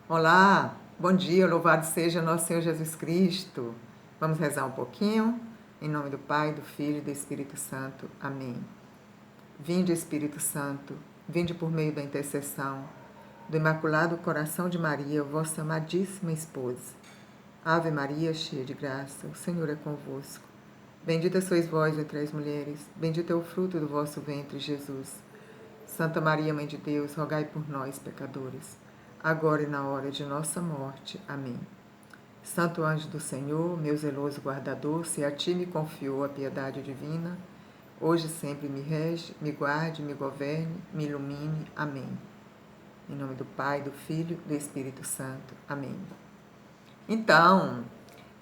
Olá, bom dia, louvado seja nosso Senhor Jesus Cristo. Vamos rezar um pouquinho? Em nome do Pai, do Filho e do Espírito Santo. Amém. Vinde, Espírito Santo, vinde por meio da intercessão do Imaculado Coração de Maria, vossa amadíssima esposa. Ave Maria, cheia de graça, o Senhor é convosco. Bendita sois vós entre as mulheres, bendito é o fruto do vosso ventre, Jesus. Santa Maria, Mãe de Deus, rogai por nós, pecadores, agora e na hora de nossa morte. Amém. Santo anjo do Senhor, meu zeloso guardador, se a ti me confiou a piedade divina, hoje e sempre me rege, me guarde, me governe, me ilumine. Amém. Em nome do Pai, do Filho e do Espírito Santo. Amém. Então,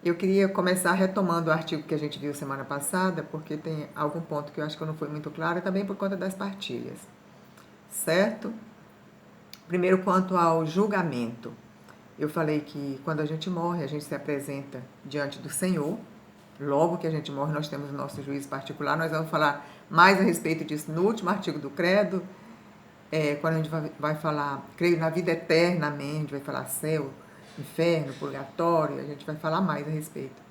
eu queria começar retomando o artigo que a gente viu semana passada, porque tem algum ponto que eu acho que eu não fui muito clara, também por conta das partilhas. Certo? Primeiro, quanto ao julgamento. Eu falei que quando a gente morre, a gente se apresenta diante do Senhor. Logo que a gente morre, nós temos o nosso juízo particular. Nós vamos falar mais a respeito disso no último artigo do Credo, quando a gente vai falar, creio na vida eterna, amém. A gente vai falar céu, inferno, purgatório. A gente vai falar mais a respeito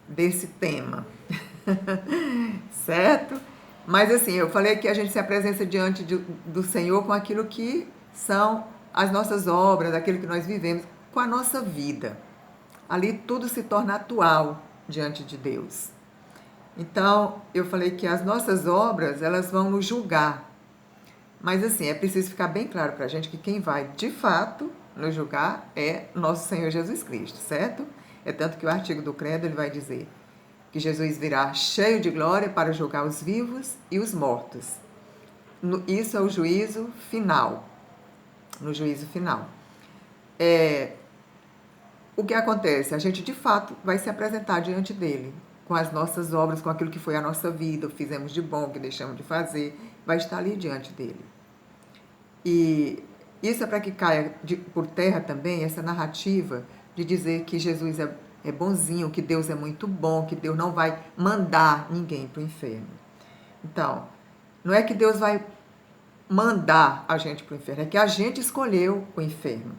desse tema. Certo? Mas assim, eu falei que a gente se apresenta diante do Senhor com aquilo que são as nossas obras, aquilo que nós vivemos, com a nossa vida. Ali tudo se torna atual diante de Deus. Então, eu falei que as nossas obras, elas vão nos julgar. Mas assim, é preciso ficar bem claro para a gente que quem vai, de fato, nos julgar é nosso Senhor Jesus Cristo, certo? É tanto que o artigo do Credo, ele vai dizer que Jesus virá cheio de glória para julgar os vivos e os mortos. Isso é o juízo final. No juízo final. O que acontece? A gente, de fato, vai se apresentar diante dele, com as nossas obras, com aquilo que foi a nossa vida, o que fizemos de bom, o que deixamos de fazer, vai estar ali diante dele. E isso é para que caia por terra também essa narrativa de dizer que Jesus é bonzinho, que Deus é muito bom, que Deus não vai mandar ninguém para o inferno. Então, não é que Deus vai mandar a gente para o inferno, é que a gente escolheu o inferno.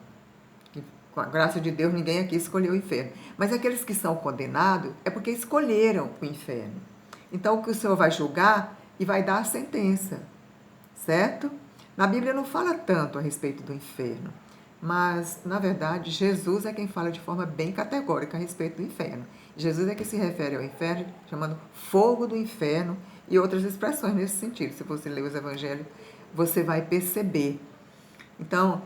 Com a graça de Deus, ninguém aqui escolheu o inferno. Mas aqueles que são condenados é porque escolheram o inferno. Então, o que o Senhor vai julgar e vai dar a sentença, certo? Na Bíblia não fala tanto a respeito do inferno, mas, na verdade, Jesus é quem fala de forma bem categórica a respeito do inferno. Jesus é que se refere ao inferno, chamando fogo do inferno e outras expressões nesse sentido. Se você ler os evangelhos, você vai perceber. Então,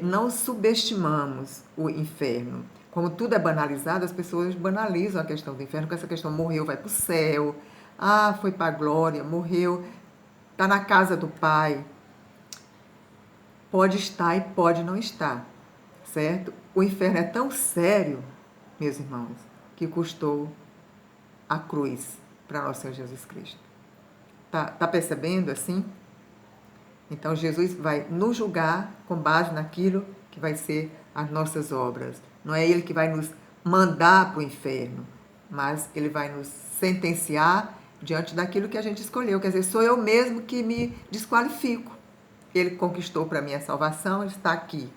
não subestimamos o inferno. Como tudo é banalizado, as pessoas banalizam a questão do inferno, com essa questão morreu, vai para o céu, foi para a glória, morreu, está na casa do Pai. Pode estar e pode não estar, certo? O inferno é tão sério, meus irmãos, que custou a cruz para nosso Senhor Jesus Cristo. Tá percebendo assim? Então, Jesus vai nos julgar com base naquilo que vai ser as nossas obras. Não é Ele que vai nos mandar para o inferno, mas Ele vai nos sentenciar diante daquilo que a gente escolheu. Quer dizer, sou eu mesmo que me desqualifico. Ele conquistou para mim a salvação, está aqui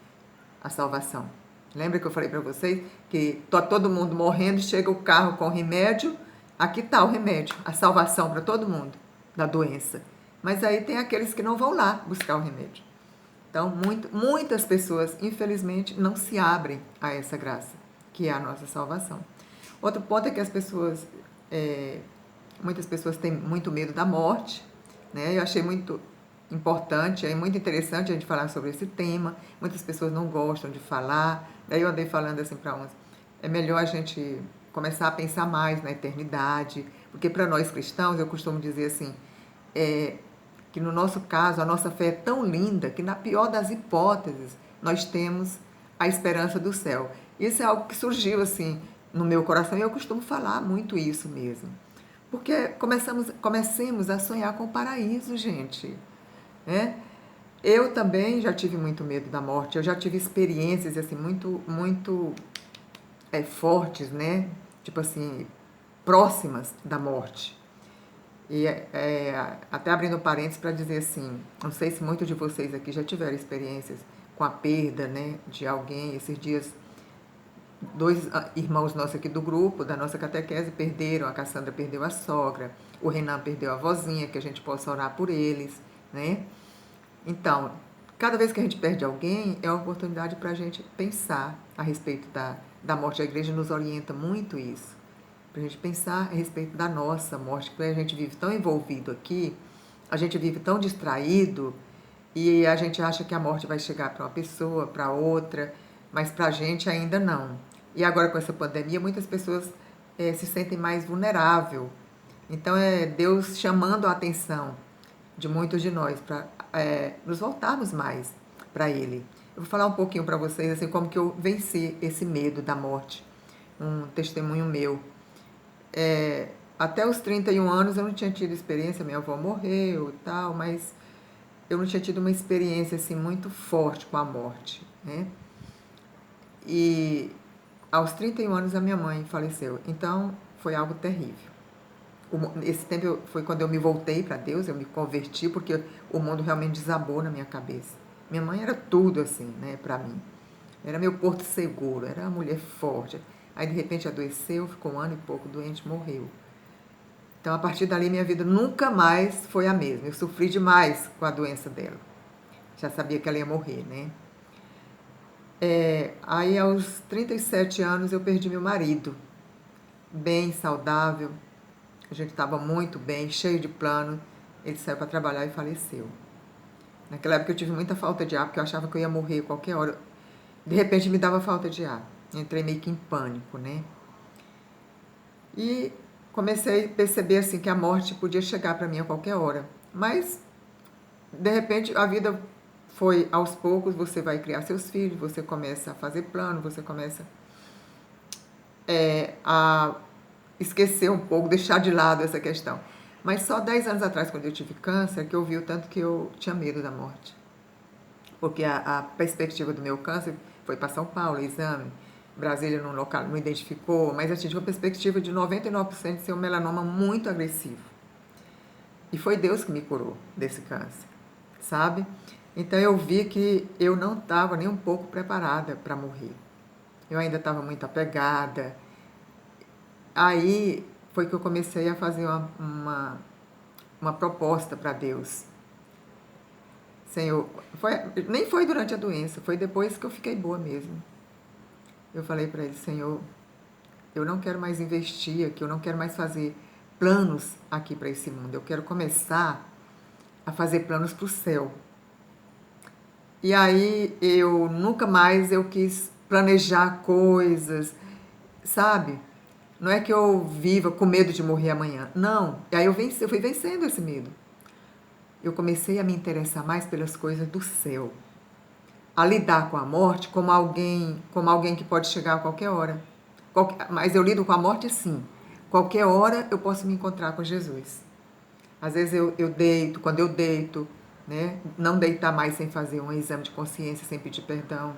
a salvação. Lembra que eu falei para vocês que está todo mundo morrendo, chega o carro com remédio, aqui está o remédio, a salvação para todo mundo da doença. Mas aí tem aqueles que não vão lá buscar o remédio. Então, muitas pessoas, infelizmente, não se abrem a essa graça, que é a nossa salvação. Outro ponto é que muitas pessoas têm muito medo da morte, né? Eu achei muito importante, é muito interessante a gente falar sobre esse tema. Muitas pessoas não gostam de falar. Daí eu andei falando assim para uns, é melhor a gente começar a pensar mais na eternidade, porque para nós cristãos, eu costumo dizer assim, que no nosso caso, a nossa fé é tão linda que na pior das hipóteses, nós temos a esperança do céu. Isso é algo que surgiu assim no meu coração e eu costumo falar muito isso mesmo. Porque comecemos a sonhar com o paraíso, gente. Né? Eu também já tive muito medo da morte, eu já tive experiências assim muito fortes, né? Tipo assim, próximas da morte. E até abrindo parênteses para dizer assim, não sei se muitos de vocês aqui já tiveram experiências com a perda, né, de alguém. Esses dias, dois irmãos nossos aqui do grupo, da nossa catequese, perderam. A Cassandra perdeu a sogra, o Renan perdeu a vozinha, que a gente possa orar por eles, né? Então, cada vez que a gente perde alguém, é uma oportunidade para a gente pensar a respeito da morte. A igreja nos orienta muito isso, para a gente pensar a respeito da nossa morte, porque a gente vive tão envolvido aqui, a gente vive tão distraído, e a gente acha que a morte vai chegar para uma pessoa, para outra, mas para a gente ainda não. E agora com essa pandemia, muitas pessoas se sentem mais vulneráveis. Então é Deus chamando a atenção de muitos de nós para nos voltarmos mais para Ele. Eu vou falar um pouquinho para vocês assim como que eu venci esse medo da morte. Um testemunho meu. Até os 31 anos eu não tinha tido experiência, minha avó morreu e tal, mas eu não tinha tido uma experiência assim muito forte com a morte, né? E aos 31 anos a minha mãe faleceu. Então foi algo terrível. Esse tempo foi quando eu me voltei para Deus, eu me converti, porque o mundo realmente desabou na minha cabeça. Minha mãe era tudo assim, né, para mim. Era meu porto seguro, era uma mulher forte. Aí de repente adoeceu, ficou 1 ano e pouco doente, morreu. Então a partir dali minha vida nunca mais foi a mesma. Eu sofri demais com a doença dela. Já sabia que ela ia morrer, né? Aí aos 37 anos eu perdi meu marido, bem saudável. A gente estava muito bem, cheio de plano. Ele saiu para trabalhar e faleceu. Naquela época eu tive muita falta de ar, porque eu achava que eu ia morrer qualquer hora. De repente me dava falta de ar. Entrei meio que em pânico, né? E comecei a perceber assim que a morte podia chegar para mim a qualquer hora. Mas, de repente, a vida foi aos poucos, você vai criar seus filhos, você começa a fazer plano, você começa a esquecer um pouco, deixar de lado essa questão. Mas só 10 anos atrás, quando eu tive câncer, que eu vi o tanto que eu tinha medo da morte. Porque a perspectiva do meu câncer foi para São Paulo, exame. Brasília não, local, não identificou, mas eu tive uma perspectiva de 99% de ser um melanoma muito agressivo. E foi Deus que me curou desse câncer, sabe? Então eu vi que eu não estava nem um pouco preparada para morrer. Eu ainda estava muito apegada. Aí foi que eu comecei a fazer uma proposta para Deus. Senhor, nem foi durante a doença, foi depois que eu fiquei boa mesmo. Eu falei para ele, Senhor, eu não quero mais investir aqui, eu não quero mais fazer planos aqui para esse mundo. Eu quero começar a fazer planos para o céu. E aí eu nunca mais eu quis planejar coisas, sabe? Não é que eu viva com medo de morrer amanhã. Não. E aí eu fui vencendo esse medo. Eu comecei a me interessar mais pelas coisas do céu. A lidar com a morte como alguém que pode chegar a qualquer hora. Mas eu lido com a morte assim. Qualquer hora eu posso me encontrar com Jesus. Às vezes eu deito, quando eu deito, né? Não deitar mais sem fazer um exame de consciência, sem pedir perdão,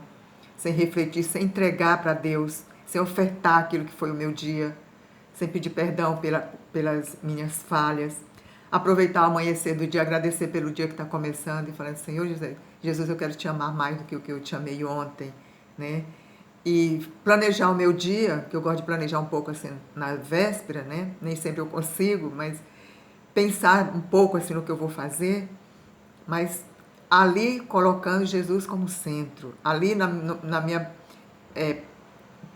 sem refletir, sem entregar para Deus, sem ofertar aquilo que foi o meu dia, sem pedir perdão pelas minhas falhas. Aproveitar o amanhecer do dia, agradecer pelo dia que está começando e falar, Senhor Jesus, eu quero te amar mais do que o que eu te amei ontem, né? E planejar o meu dia, que eu gosto de planejar um pouco assim na véspera, né? Nem sempre eu consigo, mas pensar um pouco assim no que eu vou fazer, mas ali colocando Jesus como centro, ali na minha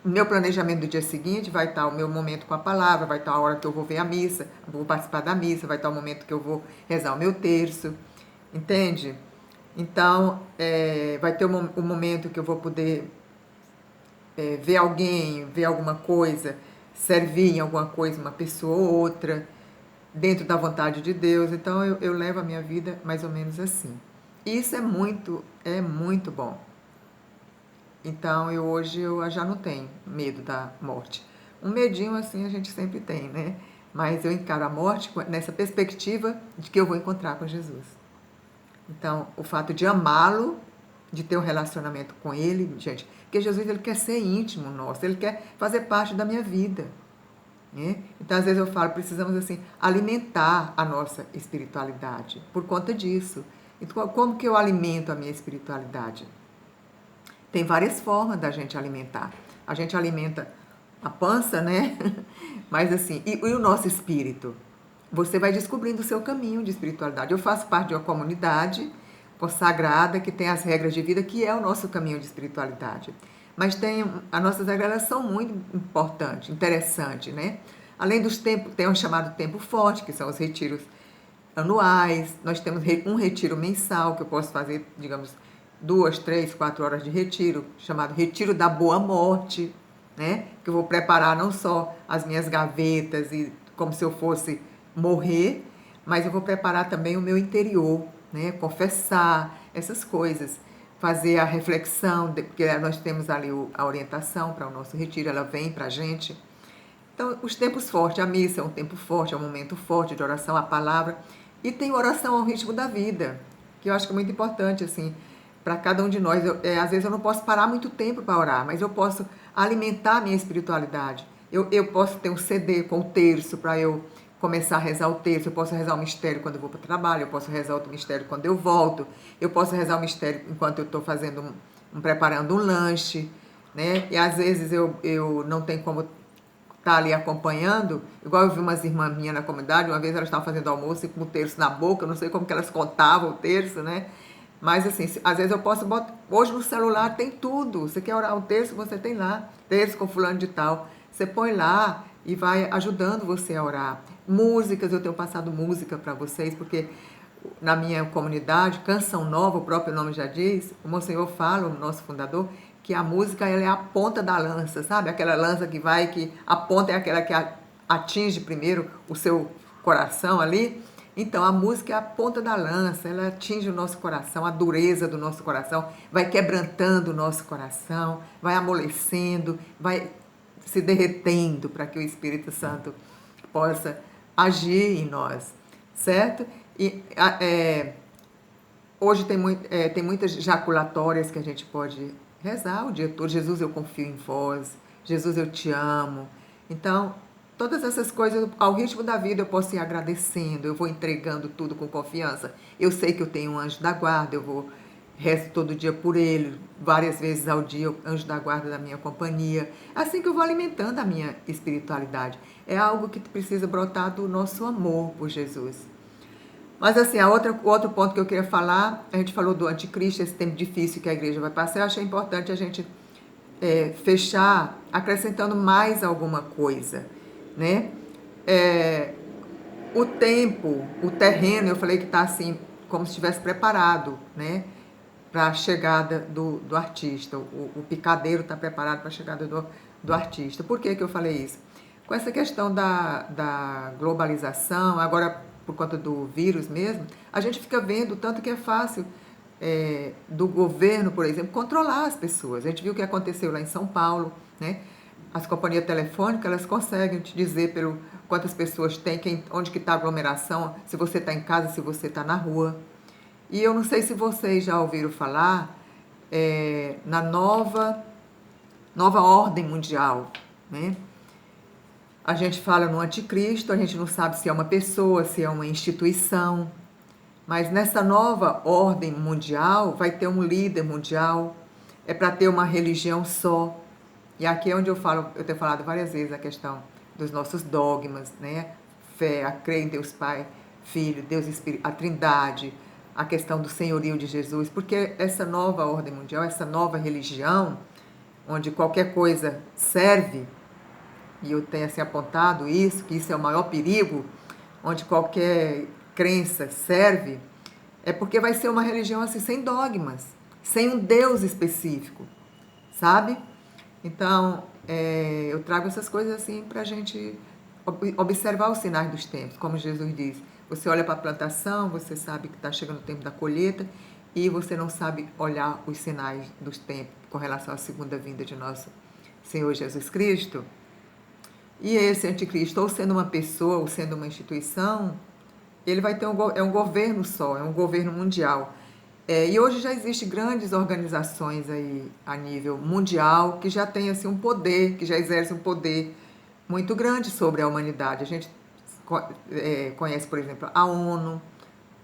meu planejamento do dia seguinte vai estar o meu momento com a palavra, vai estar a hora que eu vou ver a missa, vou participar da missa, vai estar o momento que eu vou rezar o meu terço, entende? Então, vai ter o momento que eu vou poder ver alguém, ver alguma coisa, servir em alguma coisa, uma pessoa ou outra, dentro da vontade de Deus. Então, eu levo a minha vida mais ou menos assim. E isso é muito bom. Então, hoje eu já não tenho medo da morte. Um medinho assim a gente sempre tem, né? Mas eu encaro a morte nessa perspectiva de que eu vou encontrar com Jesus. Então, o fato de amá-lo, de ter um relacionamento com ele, gente, porque Jesus ele quer ser íntimo nosso, ele quer fazer parte da minha vida. Né? Então, às vezes eu falo, precisamos assim alimentar a nossa espiritualidade por conta disso. Então, como que eu alimento a minha espiritualidade? Tem várias formas da gente alimentar. A gente alimenta a pança, né? Mas assim, e o nosso espírito? Você vai descobrindo o seu caminho de espiritualidade. Eu faço parte de uma comunidade consagrada que tem as regras de vida, que é o nosso caminho de espiritualidade. Mas as nossas regras, elas são muito importantes, interessantes, né? Além dos tempos, tem o chamado tempo forte, que são os retiros anuais. Nós temos um retiro mensal, que eu posso fazer, digamos, 2, 3, 4 horas de retiro, chamado Retiro da Boa Morte, né? Que eu vou preparar não só as minhas gavetas e como se eu fosse morrer, mas eu vou preparar também o meu interior, né? Confessar essas coisas, fazer a reflexão, porque nós temos ali a orientação para o nosso retiro, ela vem para a gente. Então, os tempos fortes, a missa é um tempo forte, é um momento forte de oração, a palavra, e tem oração ao ritmo da vida, que eu acho que é muito importante, assim, para cada um de nós. Às vezes eu não posso parar muito tempo para orar, mas eu posso alimentar a minha espiritualidade. Eu posso ter um CD com o terço para eu começar a rezar o terço, eu posso rezar o mistério quando eu vou para o trabalho, eu posso rezar outro mistério quando eu volto, eu posso rezar o mistério enquanto eu estou fazendo preparando um lanche, né? E às vezes eu não tenho como estar ali acompanhando, igual eu vi umas irmãs minhas na comunidade, uma vez elas estavam fazendo almoço e com o terço na boca, eu não sei como que elas contavam o terço, né? Mas assim, às vezes eu posso botar, hoje no celular tem tudo, você quer orar um terço, você tem lá, terço com fulano de tal, você põe lá e vai ajudando você a orar. Músicas, eu tenho passado música para vocês, porque na minha comunidade, Canção Nova, o próprio nome já diz, o Monsenhor fala, o nosso fundador, que a música ela é a ponta da lança, sabe? Aquela lança que vai, que a ponta é aquela que atinge primeiro o seu coração ali. Então, a música é a ponta da lança, ela atinge o nosso coração, a dureza do nosso coração, vai quebrantando o nosso coração, vai amolecendo, vai se derretendo para que o Espírito Santo possa agir em nós, certo? E hoje tem muitas jaculatórias que a gente pode rezar o dia todo. Jesus, eu confio em vós. Jesus, eu te amo. Então, todas essas coisas, ao ritmo da vida, eu posso ir agradecendo. Eu vou entregando tudo com confiança. Eu sei que eu tenho um anjo da guarda. Eu vou rezo todo dia por ele. Várias vezes ao dia, o anjo da guarda da minha companhia. Assim que eu vou alimentando a minha espiritualidade. É algo que precisa brotar do nosso amor por Jesus. Mas assim, o outro ponto que eu queria falar, a gente falou do anticristo, esse tempo difícil que a igreja vai passar, eu achei importante a gente fechar acrescentando mais alguma coisa, né? O tempo, o terreno, eu falei que está assim, como se estivesse preparado, né? Para a chegada do artista, o picadeiro está preparado para a chegada do artista. Por que eu falei isso? Com essa questão da globalização, agora por conta do vírus mesmo, a gente fica vendo tanto que é fácil do governo, por exemplo, controlar as pessoas. A gente viu o que aconteceu lá em São Paulo, né? As companhias telefônicas, elas conseguem te dizer pelo quantas pessoas tem, onde que está a aglomeração, se você está em casa, se você está na rua. E eu não sei se vocês já ouviram falar na nova ordem mundial, né? A gente fala no anticristo, a gente não sabe se é uma pessoa, se é uma instituição, mas nessa nova ordem mundial vai ter um líder mundial, é para ter uma religião só. E aqui é onde eu tenho falado várias vezes a questão dos nossos dogmas, né? Fé, a crer em Deus Pai, Filho, Deus Espírito, a Trindade, a questão do senhorio de Jesus, porque essa nova ordem mundial, essa nova religião, onde qualquer coisa serve, e eu tenho assim apontado isso, que isso é o maior perigo, onde qualquer crença serve, é porque vai ser uma religião assim sem dogmas, sem um Deus específico, sabe? Então, eu trago essas coisas assim para a gente observar os sinais dos tempos, como Jesus diz. Você olha para a plantação, você sabe que está chegando o tempo da colheita e você não sabe olhar os sinais dos tempos com relação à segunda vinda de nosso Senhor Jesus Cristo. E esse anticristo, ou sendo uma pessoa, ou sendo uma instituição, ele vai ter um governo só, é um governo mundial. E hoje já existem grandes organizações aí a nível mundial que já têm assim, um poder, que já exercem um poder muito grande sobre a humanidade. A gente conhece, por exemplo, a ONU,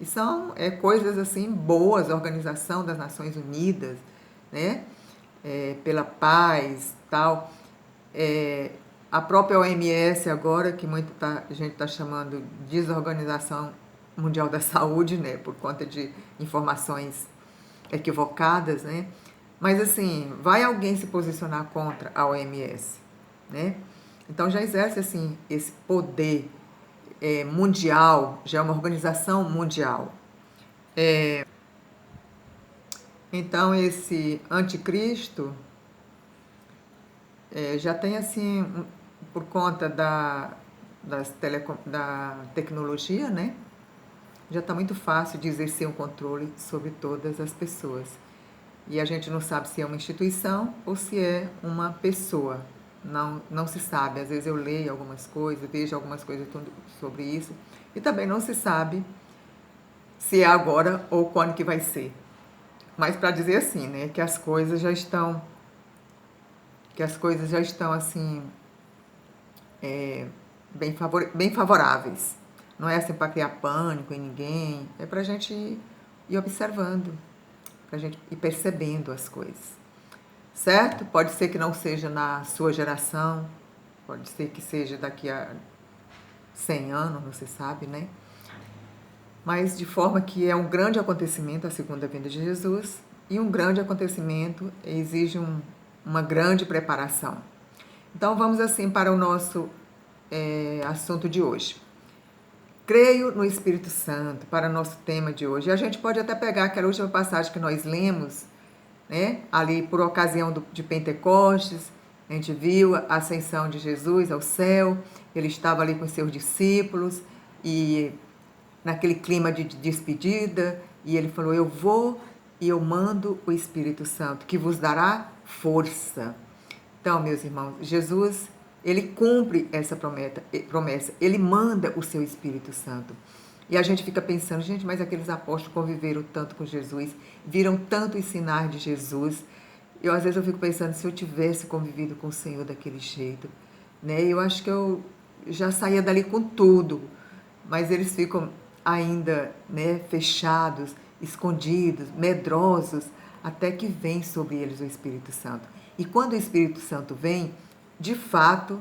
e são coisas assim boas, a Organização das Nações Unidas, né? pela paz, tal. A própria OMS agora, que a gente está chamando de Desorganização Mundial da Saúde, né, por conta de informações equivocadas, né? Mas assim, vai alguém se posicionar contra a OMS, né? Então já exerce assim esse poder mundial, já é uma organização mundial. Então esse anticristo já tem assim, por conta da tecnologia, né? Já está muito fácil de exercer um controle sobre todas as pessoas. E a gente não sabe se é uma instituição ou se é uma pessoa. Não se sabe. Às vezes eu leio algumas coisas, vejo algumas coisas sobre isso. E também não se sabe se é agora ou quando que vai ser. Mas para dizer assim, né, que as coisas já estão assim bem favoráveis. Não é assim para criar pânico em ninguém, é para a gente ir observando, para a gente ir percebendo as coisas. Certo? Pode ser que não seja na sua geração, pode ser que seja daqui a 100 anos, não se sabe, né? Mas de forma que é um grande acontecimento a segunda vinda de Jesus, e um grande acontecimento exige uma grande preparação. Então vamos assim para o nosso assunto de hoje. Creio no Espírito Santo, para o nosso tema de hoje. E a gente pode até pegar aquela última passagem que nós lemos, né? Ali por ocasião de Pentecostes, a gente viu a ascensão de Jesus ao céu, ele estava ali com seus discípulos, e naquele clima de despedida, e ele falou, eu vou e eu mando o Espírito Santo, que vos dará força. Então, meus irmãos, Jesus, ele cumpre essa promessa, ele manda o seu Espírito Santo. E a gente fica pensando, gente, mas aqueles apóstolos conviveram tanto com Jesus, viram tanto ensinar de Jesus. Às vezes eu fico pensando, se eu tivesse convivido com o Senhor daquele jeito, né? Eu acho que eu já saía dali com tudo, mas eles ficam ainda, né, fechados, escondidos, medrosos, até que vem sobre eles o Espírito Santo. E quando o Espírito Santo vem, de fato,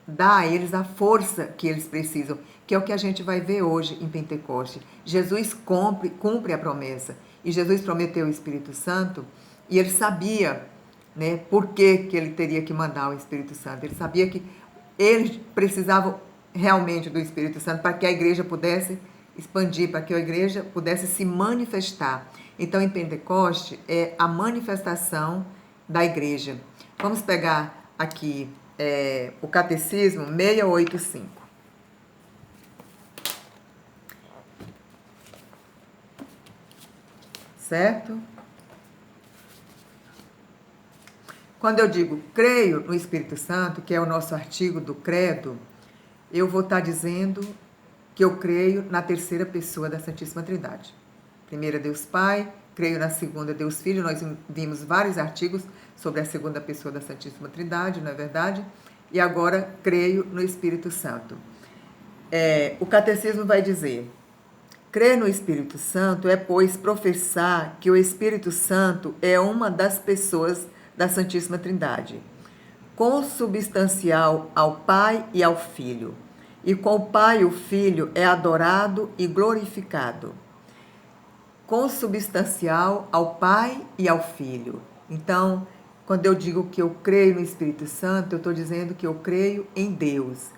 dá a eles a força que eles precisam, que é o que a gente vai ver hoje em Pentecoste. Jesus cumpre a promessa. E Jesus prometeu o Espírito Santo, e ele sabia, né, por que ele teria que mandar o Espírito Santo. Ele sabia que eles precisavam realmente do Espírito Santo para que a igreja pudesse expandir, para que a igreja pudesse se manifestar. Então, em Pentecoste, é a manifestação da igreja. Vamos pegar aqui o Catecismo 685. Certo? Quando eu digo creio no Espírito Santo, que é o nosso artigo do credo, eu vou estar dizendo que eu creio na terceira pessoa da Santíssima Trindade. Primeira, Deus Pai, creio na segunda, Deus Filho. Nós vimos vários artigos sobre a segunda pessoa da Santíssima Trindade, não é verdade? E agora, creio no Espírito Santo. O Catecismo vai dizer, crer no Espírito Santo é, pois, professar que o Espírito Santo é uma das pessoas da Santíssima Trindade, consubstancial ao Pai e ao Filho, e com o Pai e o Filho é adorado e glorificado. Consubstancial ao Pai e ao Filho. Então, quando eu digo que eu creio no Espírito Santo, eu estou dizendo que eu creio em Deus.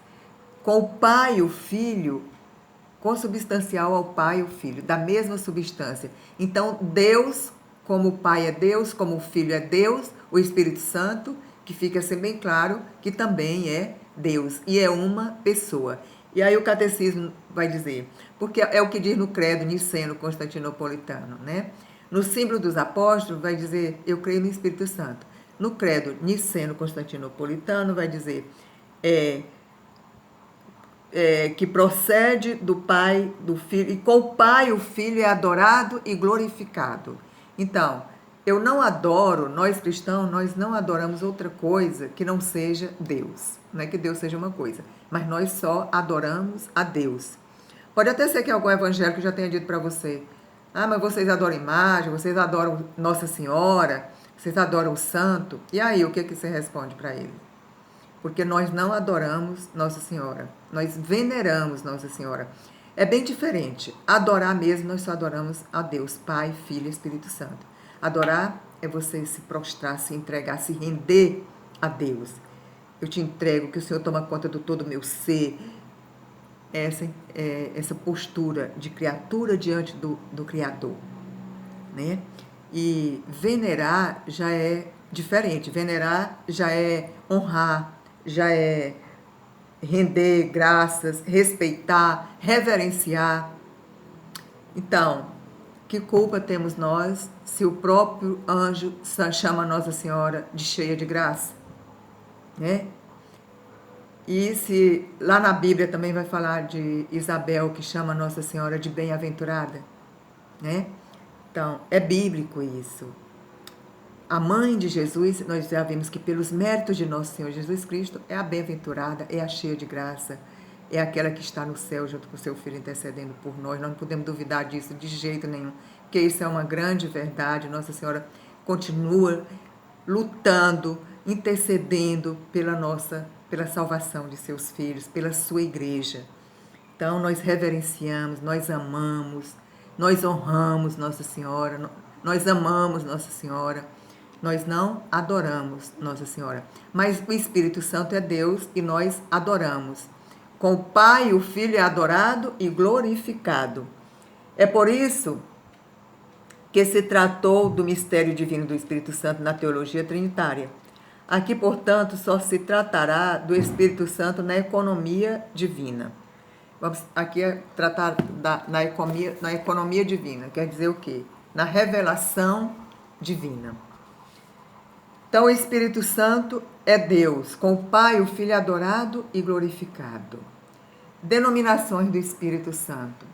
Com o Pai e o Filho, consubstancial ao Pai e o Filho, da mesma substância. Então, Deus, como o Pai é Deus, como o Filho é Deus, o Espírito Santo, que fica assim bem claro que também é Deus e é uma pessoa. E aí o Catecismo vai dizer, porque é o que diz no credo niceno-constantinopolitano, né? No símbolo dos apóstolos vai dizer, eu creio no Espírito Santo. No credo niceno-constantinopolitano vai dizer, que procede do Pai, do Filho, e com o Pai o Filho é adorado e glorificado. Então, eu não adoro, nós cristãos, nós não adoramos outra coisa que não seja Deus. Não é que Deus seja uma coisa, mas nós só adoramos a Deus. Pode até ser que algum evangélico já tenha dito para você, mas vocês adoram imagem, vocês adoram Nossa Senhora, Vocês adoram o santo? E aí, o que você responde para ele? Porque nós não adoramos Nossa Senhora. Nós veneramos Nossa Senhora. É bem diferente. Adorar mesmo, nós só adoramos a Deus, Pai, Filho e Espírito Santo. Adorar é você se prostrar, se entregar, se render a Deus. Eu te entrego, que o Senhor toma conta do todo o meu ser. Essa postura de criatura diante do Criador, né? E venerar já é diferente. Venerar já é honrar, já é render graças, respeitar, reverenciar. Então, que culpa temos nós se o próprio anjo chama Nossa Senhora de cheia de graça, né? E se lá na Bíblia também vai falar de Isabel, que chama Nossa Senhora de bem-aventurada, né? Então, é bíblico isso. A mãe de Jesus, nós já vimos que pelos méritos de nosso Senhor Jesus Cristo, é a bem-aventurada, é a cheia de graça, é aquela que está no céu junto com o seu Filho intercedendo por nós. Nós não podemos duvidar disso de jeito nenhum, porque isso é uma grande verdade. Nossa Senhora continua lutando, intercedendo pela salvação de seus filhos, pela sua igreja. Então, nós reverenciamos, nós amamos, nós honramos Nossa Senhora, nós amamos Nossa Senhora, nós não adoramos Nossa Senhora, mas o Espírito Santo é Deus e nós adoramos. Com o Pai, o Filho é adorado e glorificado. É por isso que se tratou do mistério divino do Espírito Santo na teologia trinitária. Aqui, portanto, só se tratará do Espírito Santo na economia divina. Vamos aqui tratar na economia divina, quer dizer o quê? Na revelação divina. Então, o Espírito Santo é Deus, com o Pai, o Filho adorado e glorificado. Denominações do Espírito Santo.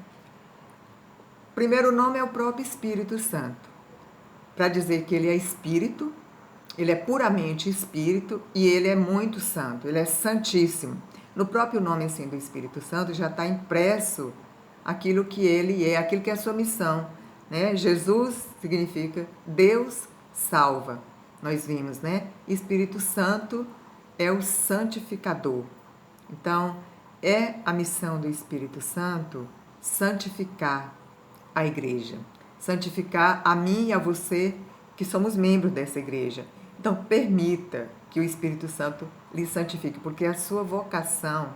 O primeiro nome é o próprio Espírito Santo, para dizer que ele é Espírito, ele é puramente Espírito e ele é muito santo, ele é santíssimo. No próprio nome assim, do Espírito Santo já está impresso aquilo que ele é, aquilo que é a sua missão, né? Jesus significa Deus salva. Nós vimos, né? Espírito Santo é o santificador. Então, é a missão do Espírito Santo santificar a igreja, santificar a mim e a você, que somos membros dessa igreja. Então, permita que o Espírito Santo lhe santifique, porque a sua vocação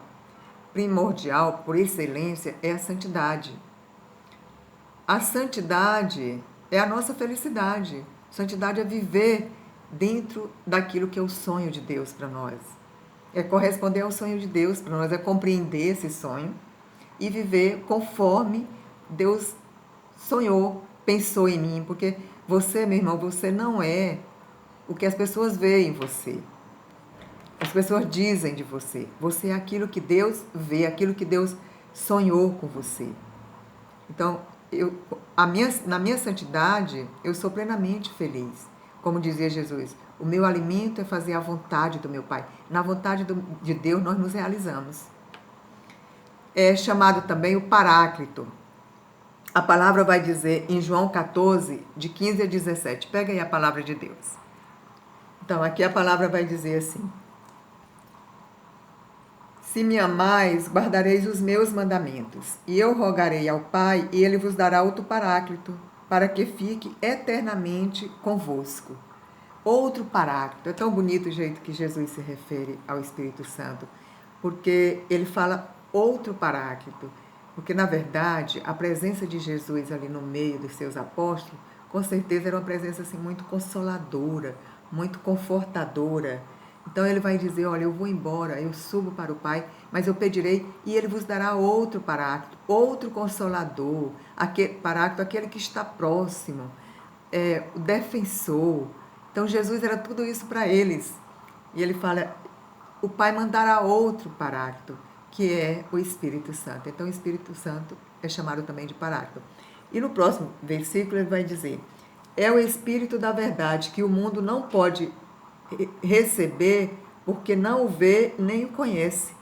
primordial, por excelência, é a santidade. A santidade é a nossa felicidade. Santidade é viver dentro daquilo que é o sonho de Deus para nós. É corresponder ao sonho de Deus para nós, é compreender esse sonho e viver conforme Deus sonhou, pensou em mim, porque você, meu irmão, você não é o que as pessoas veem em você. As pessoas dizem de você. Você é aquilo que Deus vê, aquilo que Deus sonhou com você. Então, na minha santidade, eu sou plenamente feliz. Como dizia Jesus, o meu alimento é fazer a vontade do meu Pai. Na vontade de Deus, nós nos realizamos. É chamado também o Paráclito. A palavra vai dizer em João 14, de 15 a 17. Pega aí a palavra de Deus. Então, aqui a palavra vai dizer assim: se me amais, guardareis os meus mandamentos, e eu rogarei ao Pai, e ele vos dará outro Paráclito, para que fique eternamente convosco. Outro Paráclito. É tão bonito o jeito que Jesus se refere ao Espírito Santo, porque ele fala outro Paráclito. Porque, na verdade, a presença de Jesus ali no meio dos seus apóstolos, com certeza era uma presença assim, muito consoladora, muito confortadora. Então, ele vai dizer, olha, eu vou embora, eu subo para o Pai, mas eu pedirei e ele vos dará outro Paráclito, outro Consolador, Paráclito, aquele que está próximo, o defensor. Então, Jesus era tudo isso para eles. E ele fala, o Pai mandará outro Paráclito, que é o Espírito Santo. Então, o Espírito Santo é chamado também de Paráclito. E no próximo versículo ele vai dizer, é o Espírito da verdade que o mundo não pode receber, porque não o vê nem o conhece.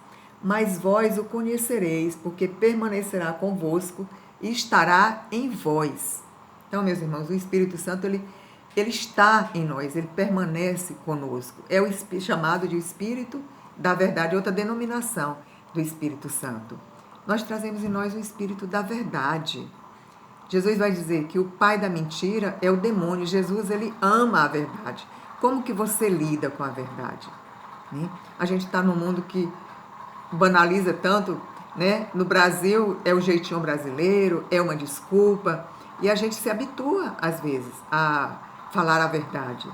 Mas vós o conhecereis, porque permanecerá convosco e estará em vós. Então, meus irmãos, o Espírito Santo, ele ele está em nós, ele permanece conosco. É o chamado de Espírito da Verdade, outra denominação do Espírito Santo. Nós trazemos em nós o Espírito da Verdade. Jesus vai dizer que o pai da mentira é o demônio. Jesus, ele ama a verdade. Como que você lida com a verdade? Né? A gente está num mundo que banaliza tanto, né? No Brasil é o jeitinho brasileiro, é uma desculpa, e a gente se habitua, às vezes, a falar a verdade.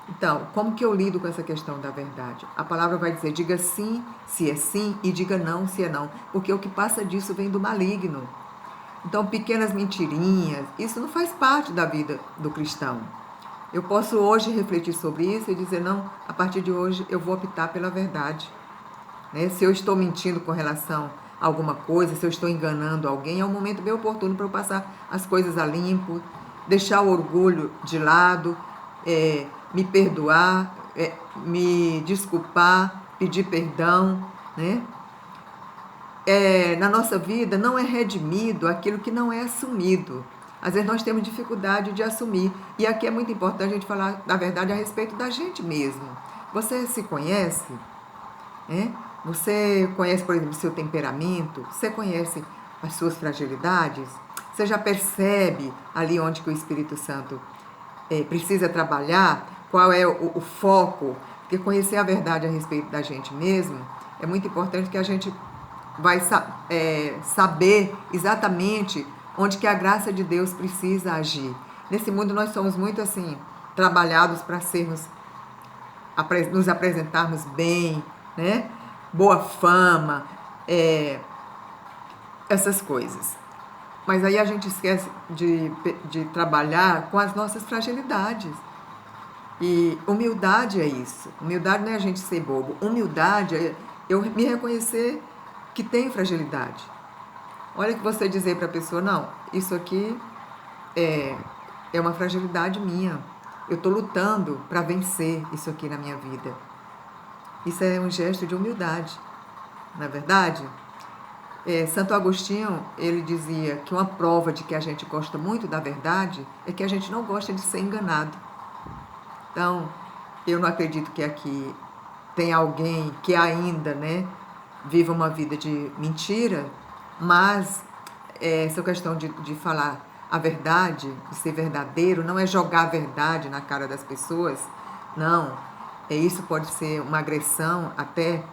Então, como que eu lido com essa questão da verdade? A palavra vai dizer, diga sim, se é sim, e diga não, se é não, porque o que passa disso vem do maligno. Então, pequenas mentirinhas, isso não faz parte da vida do cristão. Eu posso hoje refletir sobre isso e dizer, não, a partir de hoje eu vou optar pela verdade. Né? Se eu estou mentindo com relação a alguma coisa, se eu estou enganando alguém, é um momento bem oportuno para eu passar as coisas a limpo, deixar o orgulho de lado, me perdoar, me desculpar, pedir perdão, né? Na nossa vida não é redimido aquilo que não é assumido. Às vezes nós temos dificuldade de assumir. E aqui é muito importante a gente falar da verdade a respeito da gente mesmo. Você se conhece? Você conhece, por exemplo, o seu temperamento? Você conhece as suas fragilidades? Você já percebe ali onde que o Espírito Santo precisa trabalhar? Qual é o foco? Porque conhecer a verdade a respeito da gente mesmo é muito importante, que a gente vai saber exatamente onde que a graça de Deus precisa agir. Nesse mundo nós somos muito assim, trabalhados para nos apresentarmos bem, né? Boa fama, essas coisas. Mas aí a gente esquece de trabalhar com as nossas fragilidades. E humildade é isso. Humildade não é a gente ser bobo. Humildade é eu me reconhecer que tem fragilidade. Olha que você dizer para a pessoa, não, isso aqui é uma fragilidade minha. Eu estou lutando para vencer isso aqui na minha vida. Isso é um gesto de humildade, não é verdade? Santo Agostinho, ele dizia que uma prova de que a gente gosta muito da verdade é que a gente não gosta de ser enganado. Então, eu não acredito que aqui tem alguém que ainda, né, viva uma vida de mentira, mas essa questão de falar a verdade, de ser verdadeiro, não é jogar a verdade na cara das pessoas, não. Isso pode ser uma agressão até,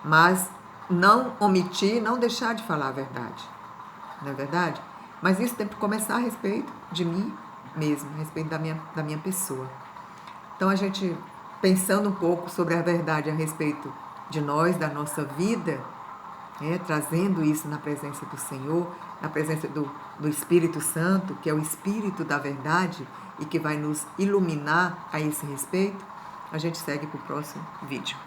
mas não omitir, não deixar de falar a verdade, não é verdade? Mas isso tem que começar a respeito de mim mesmo, a respeito da minha pessoa. Então, a gente, pensando um pouco sobre a verdade a respeito de nós, da nossa vida, trazendo isso na presença do Senhor, na presença do Espírito Santo, que é o Espírito da verdade e que vai nos iluminar a esse respeito, a gente segue para o próximo vídeo.